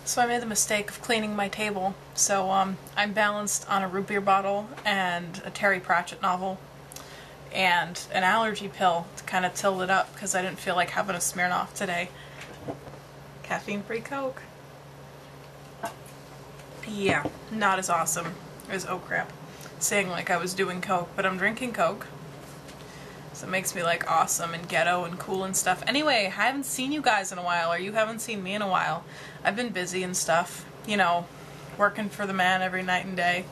So I made the mistake of cleaning my table. So I'm balanced on a root beer bottle and a Terry Pratchett novel and an allergy pill to kind of tilt it up because I didn't feel like having a Smirnoff today. Caffeine-free Coke. Yeah, not as awesome as, oh crap, saying like I was doing Coke, but I'm drinking Coke. So it makes me like awesome and ghetto and cool and stuff. Anyway, I haven't seen you guys in a while, or you haven't seen me in a while. I've been busy and stuff, you know, working for the man every night and day.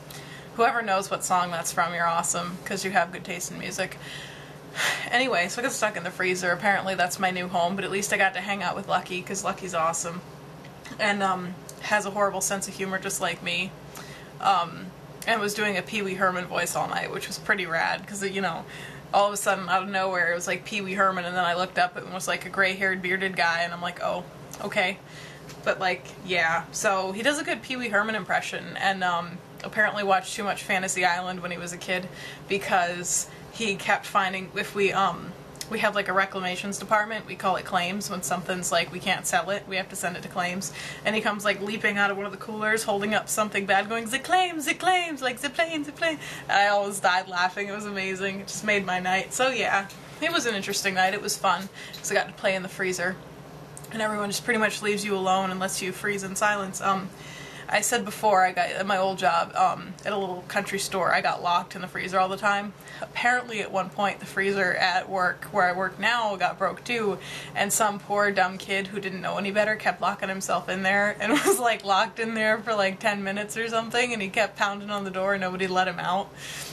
Whoever knows what song that's from, you're awesome, because you have good taste in music. Anyway, so I got stuck in the freezer. Apparently that's my new home, but at least I got to hang out with Lucky, because Lucky's awesome. And has a horrible sense of humor just like me. And was doing a Pee Wee Herman voice all night, which was pretty rad, because, you know, all of a sudden, out of nowhere, it was like Pee Wee Herman, and then I looked up, and it was like a gray-haired, bearded guy, and I'm like, oh, okay. But, like, yeah. So, he does a good Pee Wee Herman impression, and apparently watched too much Fantasy Island when he was a kid, because he kept finding, if we have like a reclamations department, we call it claims, when something's like, we can't sell it, we have to send it to claims, and he comes like leaping out of one of the coolers, holding up something bad, going, the claims, like, the plane, and I always died laughing. It was amazing. It just made my night. So yeah, it was an interesting night. It was fun, because I got to play in the freezer, and everyone just pretty much leaves you alone and lets you freeze in silence. I said before, I got, at my old job, at a little country store, I got locked in the freezer all the time. Apparently at one point the freezer at work, where I work now, got broke too, and some poor dumb kid who didn't know any better kept locking himself in there, and was like locked in there for like 10 minutes or something, and he kept pounding on the door and nobody let him out.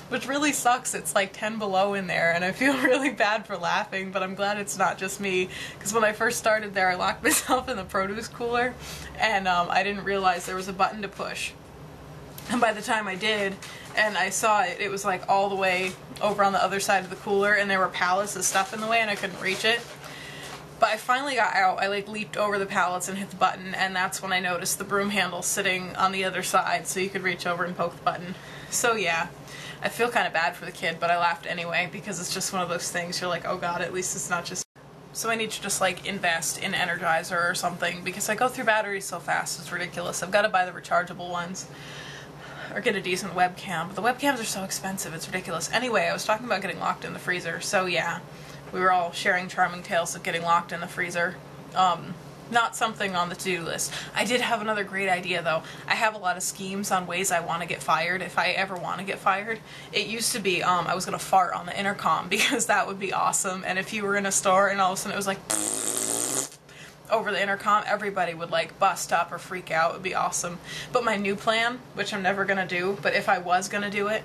Which really sucks. It's like 10 below in there, and I feel really bad for laughing, but I'm glad it's not just me, because when I first started there, I locked myself in the produce cooler, and I didn't realize there was a button to push. And by the time I did, and I saw it, it was like all the way over on the other side of the cooler, and there were pallets of stuff in the way, and I couldn't reach it. But I finally got out. I like leaped over the pallets and hit the button, and that's when I noticed the broom handle sitting on the other side, so you could reach over and poke the button. So yeah. I feel kind of bad for the kid, but I laughed anyway, because it's just one of those things, you're like, oh god, at least it's not just... So I need to just, like, invest in Energizer or something, because I go through batteries so fast, it's ridiculous. I've got to buy the rechargeable ones, or get a decent webcam, but the webcams are so expensive, it's ridiculous. Anyway, I was talking about getting locked in the freezer, so yeah, we were all sharing charming tales of getting locked in the freezer. Not something on the to-do list. I did have another great idea, though. I have a lot of schemes on ways I want to get fired, if I ever want to get fired. It used to be, I was going to fart on the intercom, because that would be awesome, and if you were in a store and all of a sudden it was like over the intercom, everybody would like bust up or freak out. It would be awesome. But my new plan, which I'm never going to do, but if I was going to do it,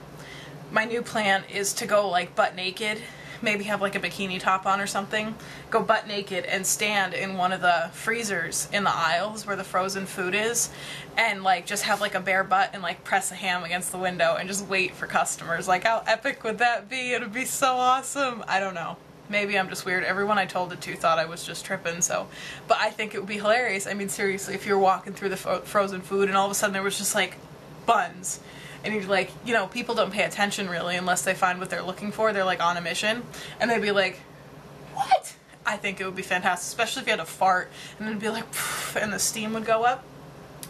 my new plan is to go like butt naked, maybe have like a bikini top on or something, go butt naked and stand in one of the freezers in the aisles where the frozen food is, and like just have like a bare butt and like press a ham against the window and just wait for customers. Like, how epic would that be? It would be so awesome. I don't know. Maybe I'm just weird. Everyone I told it to thought I was just tripping, so. But I think it would be hilarious. I mean, seriously, if you were walking through the frozen food and all of a sudden there was just like buns, and you're like, you know, people don't pay attention really unless they find what they're looking for. They're like on a mission, and they'd be like, what? I think it would be fantastic, especially if you had a fart, and it'd be like, poof, and the steam would go up.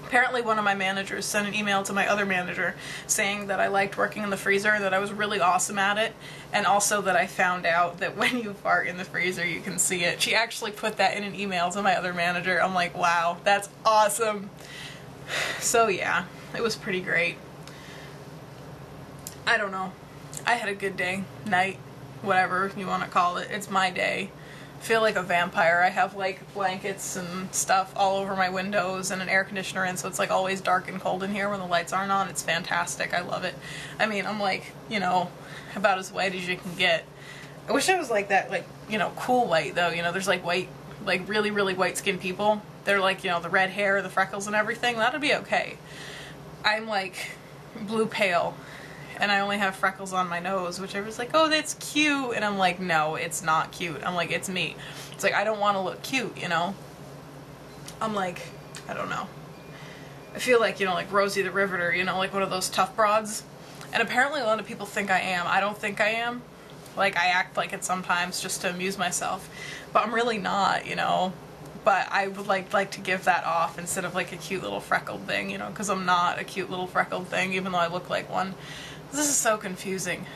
Apparently one of my managers sent an email to my other manager saying that I liked working in the freezer and that I was really awesome at it, and also that I found out that when you fart in the freezer you can see it. She actually put that in an email to my other manager. I'm like, wow, that's awesome. So yeah, it was pretty great. I don't know. I had a good day, night, whatever you want to call it. It's my day. I feel like a vampire. I have like blankets and stuff all over my windows and an air conditioner in, so it's like always dark and cold in here when the lights aren't on. It's fantastic. I love it. I mean, I'm like, you know, about as white as you can get. I wish I was like that, like, you know, cool white though. You know, there's like white, like really, really white skinned people. They're like, you know, the red hair, the freckles and everything. That'd be okay. I'm like blue pale, and I only have freckles on my nose, which everyone's like, oh, that's cute. And I'm like, no, it's not cute. I'm like, it's me. It's like, I don't want to look cute, you know? I'm like, I don't know. I feel like, you know, like Rosie the Riveter, you know, like one of those tough broads. And apparently a lot of people think I am. I don't think I am. Like, I act like it sometimes just to amuse myself. But I'm really not, you know? but I would like to give that off instead of like a cute little freckled thing, you know, because I'm not a cute little freckled thing, even though I look like one. This is so confusing.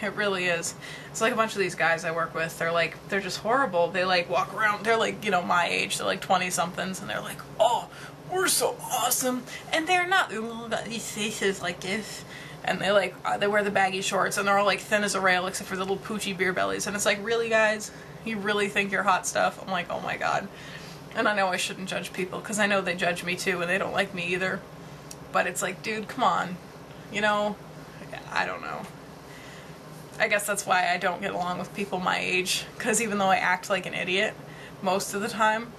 It really is. It's like a bunch of these guys I work with, they're just horrible. They like walk around, they're like, you know, my age, they're like 20 somethings, and they're like, oh, we're so awesome. And they're not. They've got these faces like this. And they like, they wear the baggy shorts, and they're all like thin as a rail except for the little poochy beer bellies. And it's like, really guys? You really think you're hot stuff? I'm like, oh my god. And I know I shouldn't judge people, because I know they judge me too, and they don't like me either. But it's like, dude, come on. You know? I don't know. I guess that's why I don't get along with people my age, because even though I act like an idiot most of the time,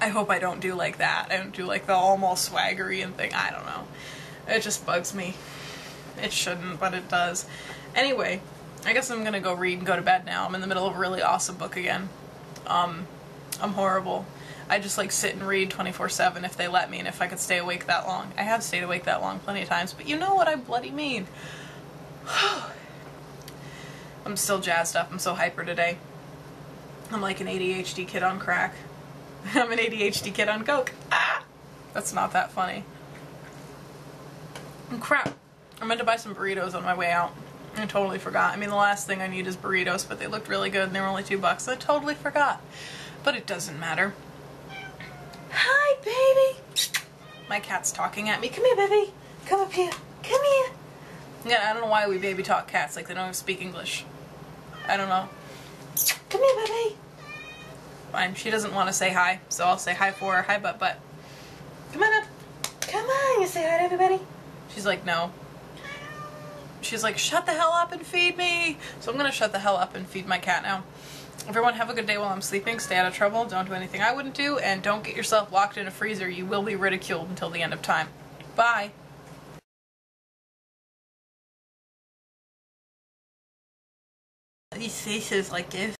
I hope I don't do like that. I don't do like the almost swaggery and thing. I don't know. It just bugs me. It shouldn't, but it does. Anyway, I guess I'm gonna go read and go to bed now. I'm in the middle of a really awesome book again. I'm horrible. I just like sit and read 24/7 if they let me, and if I could stay awake that long. I have stayed awake that long plenty of times, but you know what I bloody mean. I'm still jazzed up. I'm so hyper today. I'm like an ADHD kid on crack. I'm an ADHD kid on coke. Ah! That's not that funny. And crap. I meant to buy some burritos on my way out. I totally forgot. I mean, the last thing I need is burritos, but they looked really good and they were only $2. I totally forgot. But it doesn't matter. Hi, baby! My cat's talking at me. Come here, baby. Come up here. Come here. Yeah, I don't know why we baby talk cats like they don't even speak English. I don't know. Come here, baby. Fine. She doesn't want to say hi, so I'll say hi for her. Hi, butt. Come on up. Come on. You say hi to everybody. She's like, no. She's like, shut the hell up and feed me. So I'm going to shut the hell up and feed my cat now. Everyone have a good day while I'm sleeping. Stay out of trouble. Don't do anything I wouldn't do. And don't get yourself locked in a freezer. You will be ridiculed until the end of time. Bye. These faces like this.